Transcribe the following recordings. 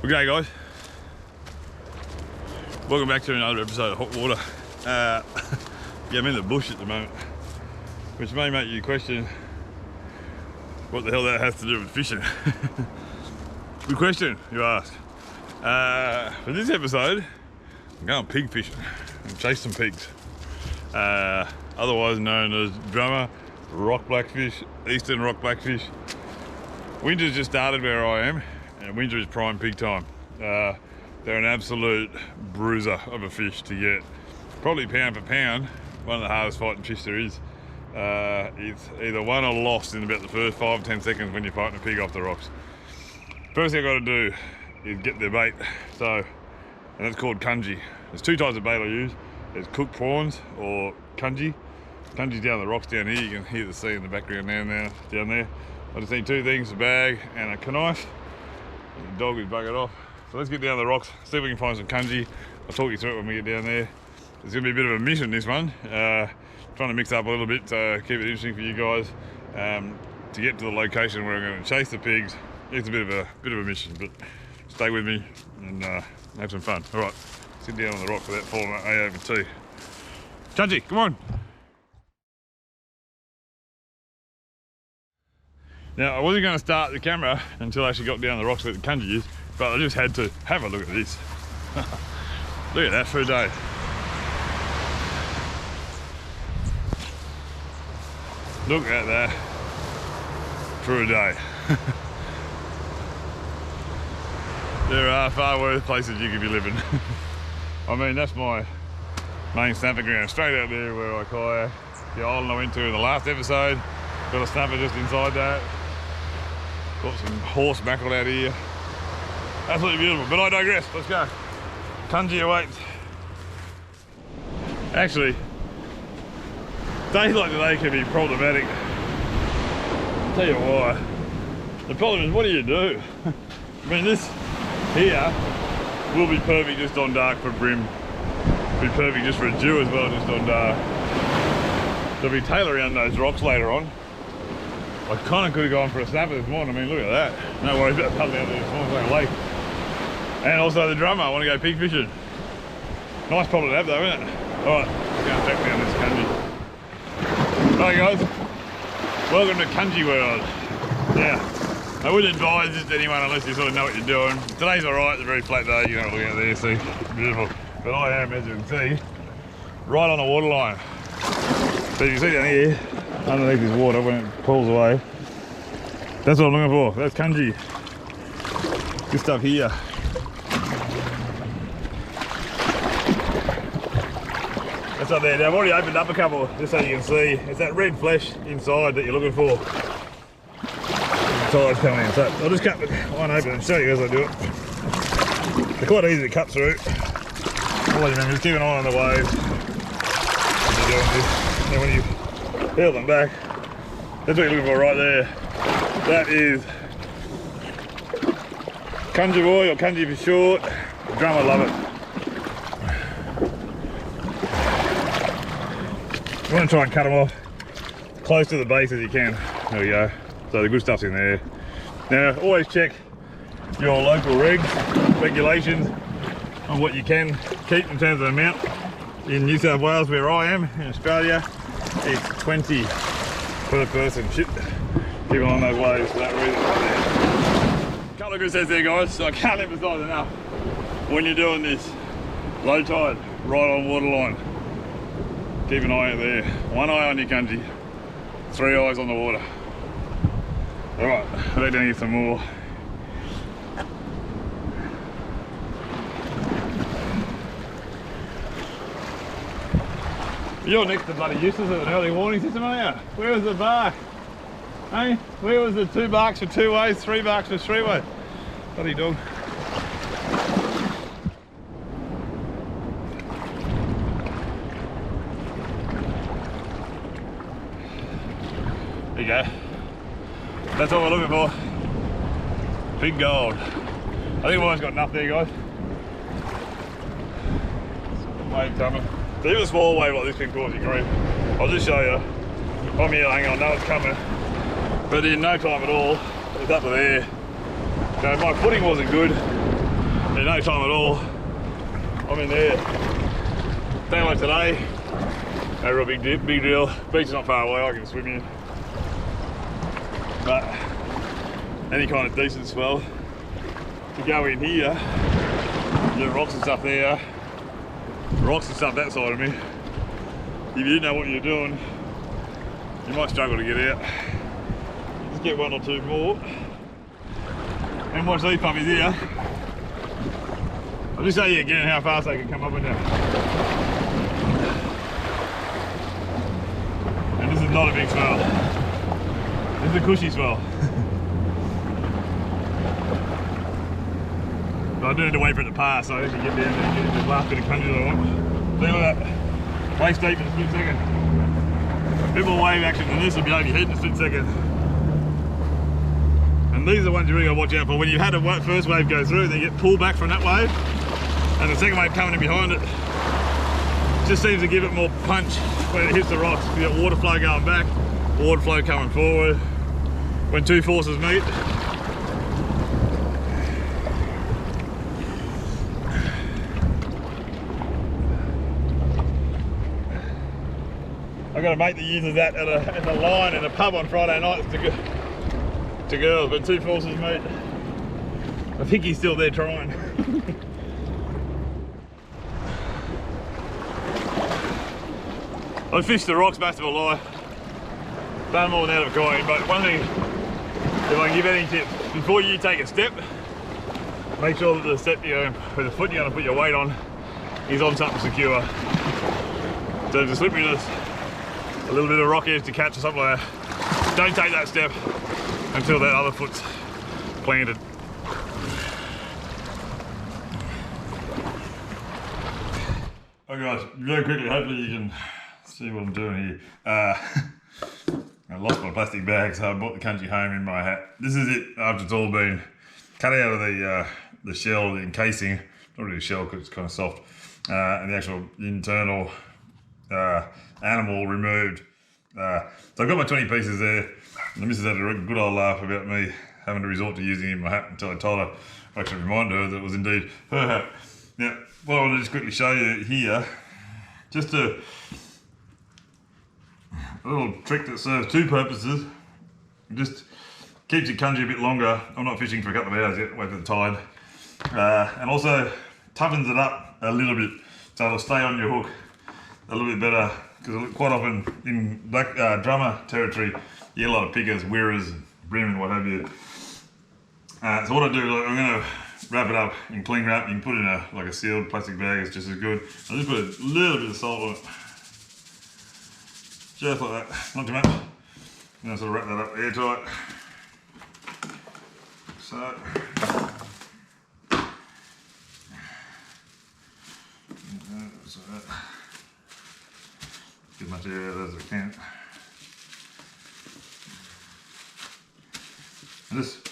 Okay guys, welcome back to another episode of Hot Water. Yeah, I'm in the bush at the moment, which may make you question what the hell that has to do with fishing. Good question, you ask. For this episode, I'm going pig fishing and chase some pigs. Otherwise known as drummer, rock blackfish, eastern rock blackfish. Winter's just started where I am, and winter is prime pig time. They're an absolute bruiser of a fish to get. Probably pound for pound, one of the hardest fighting fish there is. It's either won or lost in about the first 5 or 10 seconds when you're fighting a pig off the rocks. First thing I got to do is get their bait. And that's called kanji. There's two types of bait I use. There's cooked prawns or kanji. Kanji's down the rocks down here. You can hear the sea in the background down there. I just need two things, a bag and a knife. The dog is buggered off. So let's get down the rocks, see if we can find some kanji. I'll talk you through it when we get down there. It's going to be a bit of a mission, this one. Trying to mix up a little bit to keep it interesting for you guys. To get to the location where I'm going to chase the pigs, it's a bit of a mission, but stay with me and have some fun. All right, sit down on the rock without falling over too. Kanji, come on. Now, I wasn't going to start the camera until I actually got down the rocks where the kanji is, but I just had to have a look at this. Look at that for a day. Look at that for a day. There are far worse places you could be living. I mean, that's my main snapping ground, straight out there where I kayak. The island I went to in the last episode, got a snapper just inside that. Got some horse mackerel out here. Absolutely beautiful, but I digress. Let's go. Kanji awaits. Actually, days like today can be problematic. I'll tell you why. The problem is, what do you do? I mean, this here will be perfect just on dark for brim. Be perfect just for a dew as well, just on dark. There'll be tail around those rocks later on. I kind of could have gone for a snapper this morning. I mean, look at that. No worries about paddling out there this morning, like a lake. And also the drummer, I want to go pig fishing. Nice problem to have though, isn't it? All right, let's go and track down this kanji. Alright guys, welcome to kanji world. Now, I wouldn't advise this to anyone unless you sort of know what you're doing. Today's alright, it's a very flat day, you can have a look out there, see, beautiful. But I am, as you can see, right on the waterline. So you can see down here, underneath this water when it pulls away, that's what I'm looking for. That's kanji. This stuff here. That's up there. Now I've already opened up a couple just so you can see. It's that red flesh inside that you're looking for. The tide's coming in. So I'll just cut one open and show you as I do it. They're quite easy to cut through. Always remember, just keep an eye on the waves as you're doing this. And when you peel them back, that's what you're looking for right there. That is kanji boy, or kanji for short. The drummer love it. You want to try and cut them off close to the base as you can. There we go. So the good stuff's in there. Now, always check your local regulations on what you can keep in terms of amount. In New South Wales, where I am, in Australia, it's 20 per person. Shit. Keep on those waves for that reason right there. A couple of good sets there, guys, so I can't emphasise enough. When you're doing this, low tide, right on waterline, keep an eye out there. One eye on your kanji, 3 eyes on the water. Alright, I bet down here some more. You're next to bloody useless of an early warning system, aren't you? Where was the bark? Hey? Where was the 2 barks for 2 ways, 3 barks for 3 ways? Bloody dog. There you go. That's what we're looking for. Big gold. I think I've always got enough there, guys. Wave coming. So even a small wave like this can cause you grief. I'll just show you. I'm here, hang on, I know it's coming. But in no time at all, it's up to there. So my footing wasn't good. in no time at all. I'm in there. Day like today, no real big deal. Beach is not far away, I can swim in. But any kind of decent swell, to go in here, there are rocks and stuff there, rocks and stuff that side of me. If you didn't know what you're doing, you might struggle to get out. Just get one or two more. And watch these puppies here. I'll just show you again how fast they can come up and down. And this is not a big swell. This is a cushy swell. But I do need to wait for it to pass, so I can get down there and get the last bit of country that I want. See, look at that. Waist deep in a split second. A bit more wave action than this will be over your head in a split second. And these are the ones you really gotta watch out for. When you've had a first wave go through, then you get pulled back from that wave, and the second wave coming in behind it just seems to give it more punch when it hits the rocks. You got water flow going back, water flow coming forward. When two forces meet, I've got a mate that uses that in the line in a pub on Friday nights to girls. When two forces meet, I think he's still there trying. I've fished the rocks most of my life, done more than out of a coin, but one thing, if I can give any tips, before you take a step, make sure that the step with the foot you're going to put your weight on is on something secure. So if the slipperiness, a little bit of rock edge to catch or something like that, don't take that step until that other foot's planted. Okay guys, very quickly, hopefully you can see what I'm doing here. I lost my plastic bag, so I brought the kanji home in my hat. This is it after it's all been cut out of the shell, the encasing, not really a shell because it's kind of soft, and the actual internal animal removed. So I've got my 20 pieces there. And the missus had a good old laugh about me having to resort to using it in my hat until I told her, I actually reminded her that it was indeed her hat. Now, what I want to just quickly show you here, just a little trick that serves two purposes. It just keeps your kanji a bit longer. I'm not fishing for a couple of hours yet, wait for the tide. And also toughens it up a little bit, so it'll stay on your hook a little bit better, because quite often in black drummer territory, you get a lot of pickers, wearers, brim and what have you. So what I do, I'm going to wrap it up in cling wrap. You can put it in like a sealed plastic bag, it's just as good. I'll just put a little bit of salt on it. Just like that, not too much. And I'll sort of wrap that up airtight. So, get as much air out as I can. And just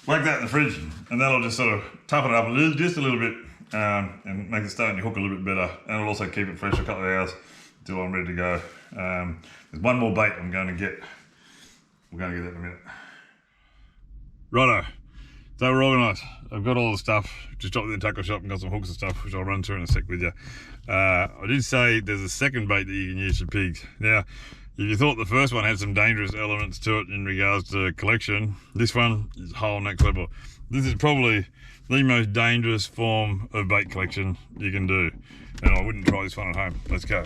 whack that in the fridge, and that'll just sort of toughen it up just a little bit, and make it stay on your hook a little bit better, and it'll also keep it fresh for a couple of hours until I'm ready to go. There's one more bait I'm going to get. We're going to get that in a minute. Righto, so we're organised. I've got all the stuff, just dropped in the tackle shop and got some hooks and stuff, which I'll run through in a sec with you. I did say there's a second bait that you can use for pigs. Now, if you thought the first one had some dangerous elements to it in regards to collection, this one is whole next level. This is probably the most dangerous form of bait collection you can do. And I wouldn't try this one at home. Let's go.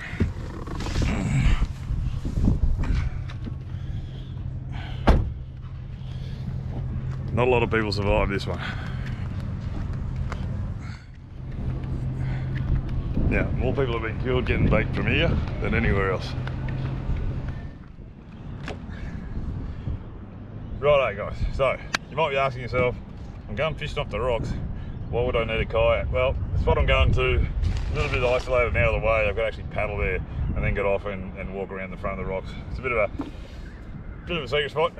Not a lot of people survive this one. Now, more people have been killed getting bait from here than anywhere else. Righto guys, so you might be asking yourself, I'm going fishing off the rocks, why would I need a kayak? Well, the spot I'm going to, a little bit isolated and out of the way. I've got to actually paddle there and then get off and walk around the front of the rocks. It's a bit of a secret spot.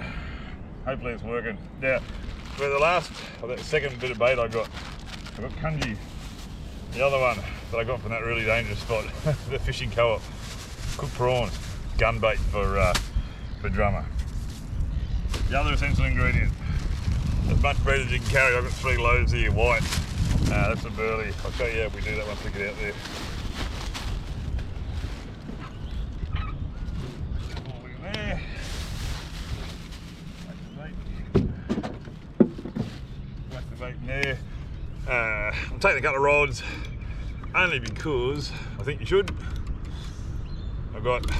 Hopefully it's working. Now, for the second bit of bait I got kanji. The other one that I got from that really dangerous spot, the fishing co-op, cooked prawns, gun bait for drummer. The other essential ingredient, as much bread as you can carry. I've got 3 loaves here, white. That's a burley. I'll show you how we do that once we get out there. All in there. Whack the bait in there. I'm taking a couple of rods only because I think you should. I've got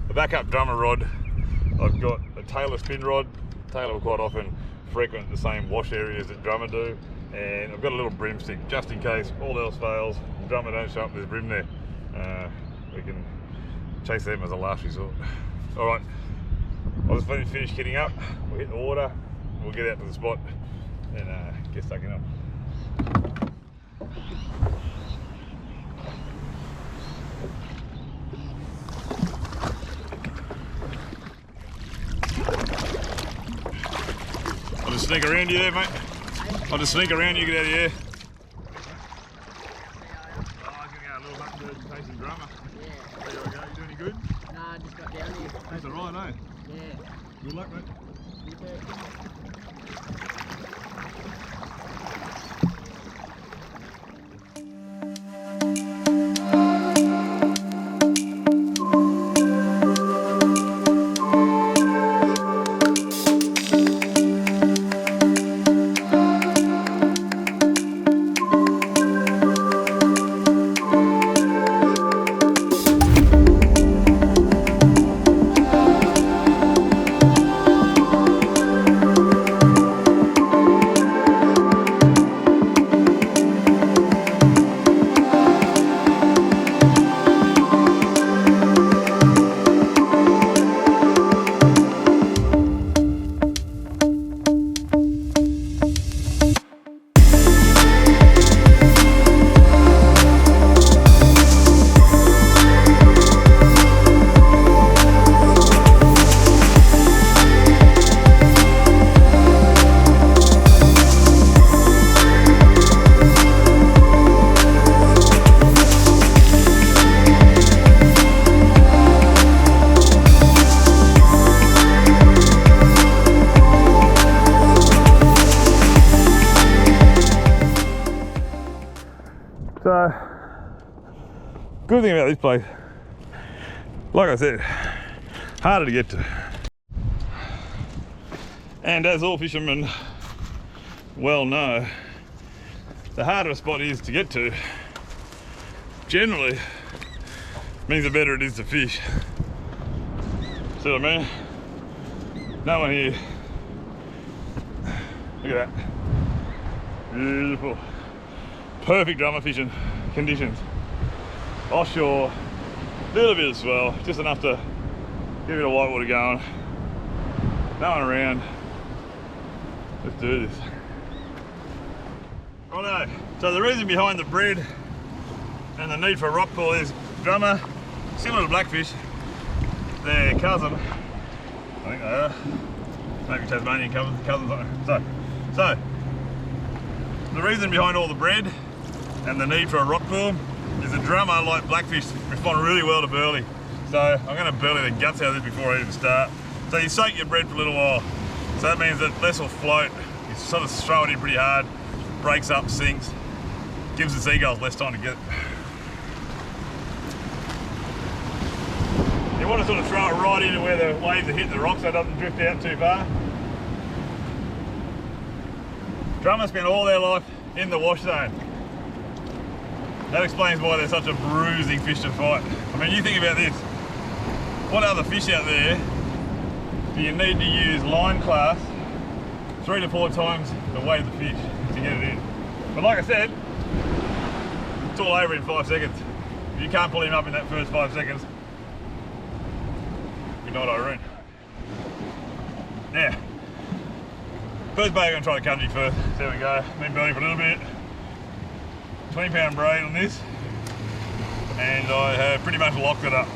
a backup drummer rod. I've got a tailor spin rod. Tailor will quite often frequent the same wash areas that drummer do. And I've got a little broomstick just in case all else fails, the drummer don't show up, there's brim there. We can chase them as a last resort. All right, I'll just finish kitting up. We'll hit the water, we'll get out to the spot and get stuck in up. I'll just sneak around you there, mate. I'll just sneak around you, get out of here. Oh, I was going to go a little button bird chasing drummer. Yeah. There you go, you doing any good? Nah, I just got down here. That's alright, eh? Yeah. Good luck, mate. You too. So, good thing about this place, like I said, harder to get to. And as all fishermen well know, the harder a spot is to get to, generally means the better it is to fish. See what I mean? No one here. Look at that. Beautiful. Perfect drummer fishing conditions. Offshore, little bit of swell, just enough to get a bit of whitewater going. No one around. Let's do this. Righto, so the reason behind the bread and the need for a rock pool is drummer, similar to blackfish, their cousin, I think they are, maybe Tasmanian cousins. So the reason behind all the bread and the need for a rock pool is the drummer, like blackfish, respond really well to burley. So I'm going to burley the guts out of this before I even start. So you soak your bread for a little while. So that means that less will float. You sort of throw it in pretty hard, breaks up, sinks, gives the seagulls less time to get it. You want to sort of throw it right into where the waves are hitting the rock so it doesn't drift out too far. Drummers spend all their life in the wash zone. That explains why they're such a bruising fish to fight. I mean, you think about this. What other fish out there do you need to use line class 3 to 4 times the weight of the fish to get it in? But like I said, it's all over in 5 seconds. If you can't pull him up in that first 5 seconds, good night, Irene. Now, first bait, I'm going to try the kanji first. There we go. Been burning for a little bit. 20-pound braid on this, and I have pretty much locked it up.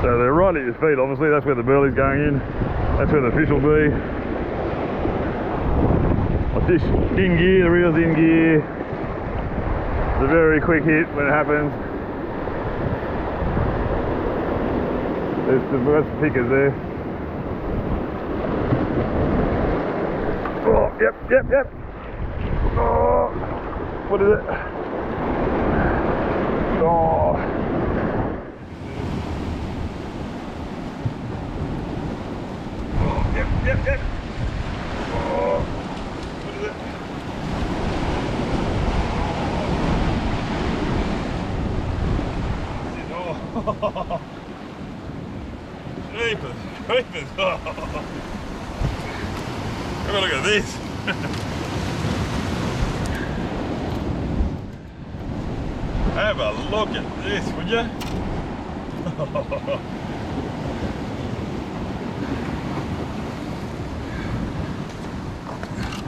So they're right at your feet, obviously. That's where the burley's going in. That's where the fish will be. My fish in gear, the reel's in gear. It's a very quick hit when it happens. There's the pickers there. Oh, yep. Oh, what is it? Oh. Oh, yep. Oh, what is it? Oh. Jeepers. Oh. Have a look at this. Have a look at this, would you?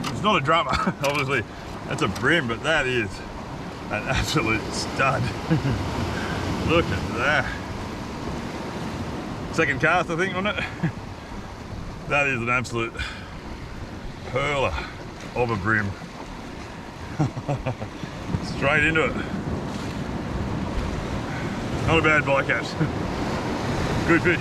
It's not a drummer, obviously. That's a brim, but that is an absolute stud. Look at that. Second cast, I think, on it. That is an absolute perler of a brim. Straight into it. Not a bad bycatch. Good fish.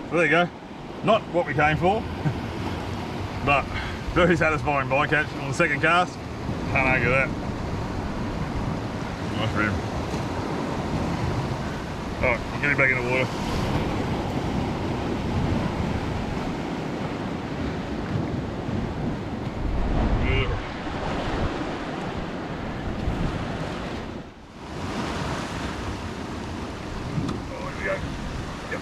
Well, there you go. Not what we came for, but very satisfying bycatch on the second cast. Can't argue that. Nice rib. Alright, get him back in the water. Oh, here we go. Yep.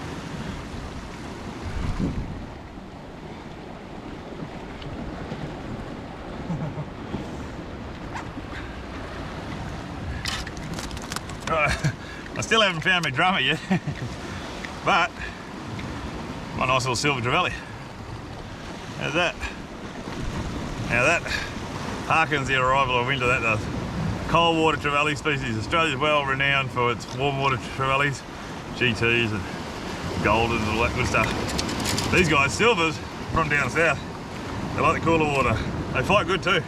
I still haven't found my drummer yet, but my nice little silver trevally. How's that? Now that harkens the arrival of winter, that does. Cold water trevally species. Australia's well renowned for its warm water trevallies, GTs and goldens and all that good stuff. These guys, silvers, from down south, they like the cooler water. They fight good too.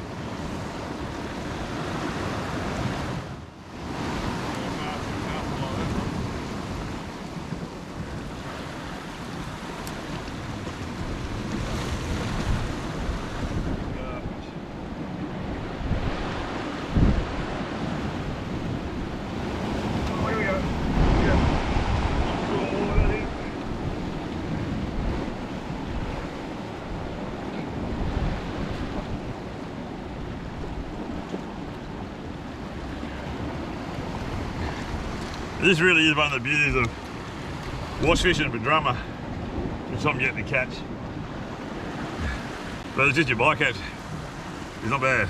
This really is one of the beauties of wash fishing with drummer, which I'm yet to catch. But it's just your bycatch. It's not bad.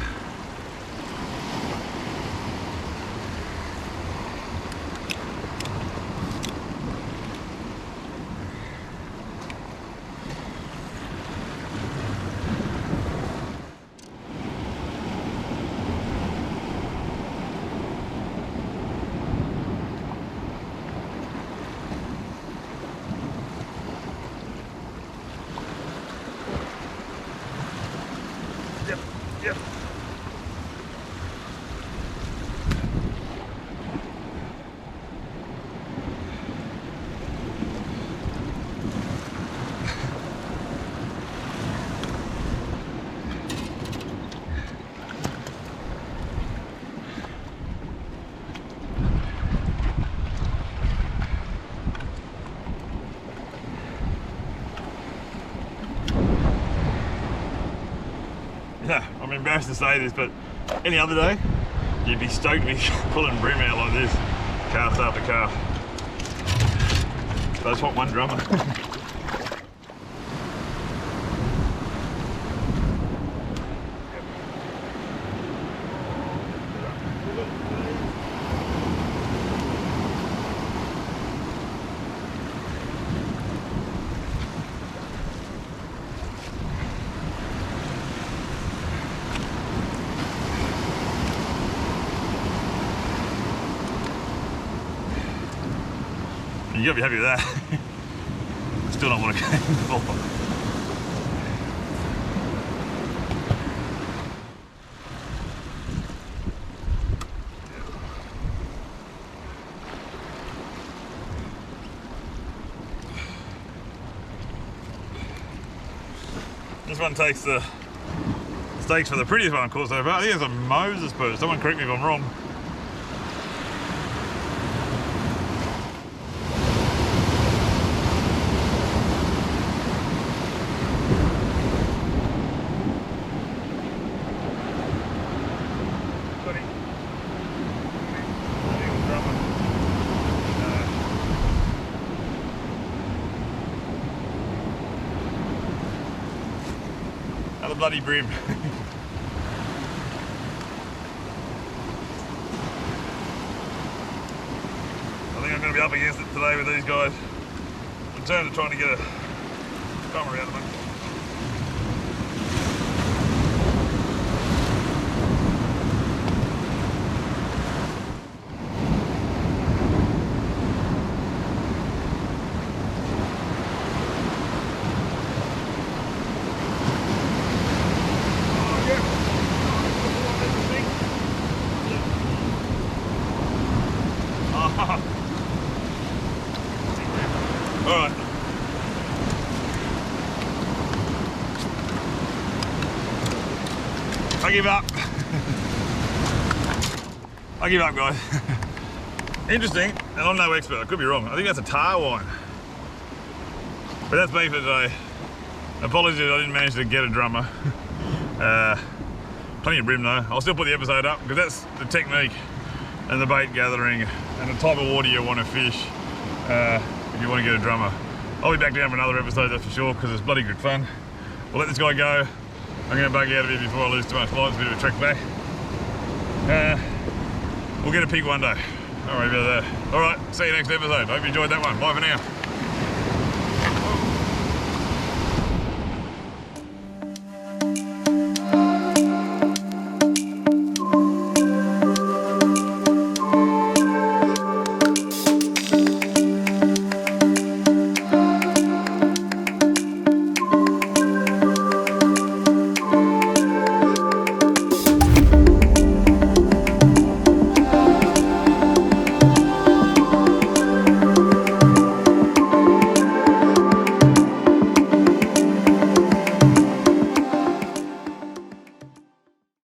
Yep. Yeah, I'm embarrassed to say this, but any other day, you'd be stoked to be pulling brim out like this, cast after cast. So I just want one drummer. You gotta be happy with that. Still not what I came for. This one takes the stakes for the prettiest one, of course, so far. I think it's a Moses bird. Someone correct me if I'm wrong. Another bloody brim. I think I'm going to be up against it today with these guys in terms of trying to get a drummer out of them. Alright. I give up. I give up, guys. Interesting, and I'm no expert, I could be wrong. I think that's a tar wine. But that's me for today. Apologies, I didn't manage to get a drummer. Plenty of brim though. I'll still put the episode up because that's the technique and the bait gathering and the type of water you want to fish if you want to get a drummer. I'll be back down for another episode, that's for sure, because it's bloody good fun. We'll let this guy go. I'm going to bug out of here before I lose too much light. It's a bit of a trek back. We'll get a pig one day. Don't worry about that. Alright, see you next episode. Hope you enjoyed that one. Bye for now.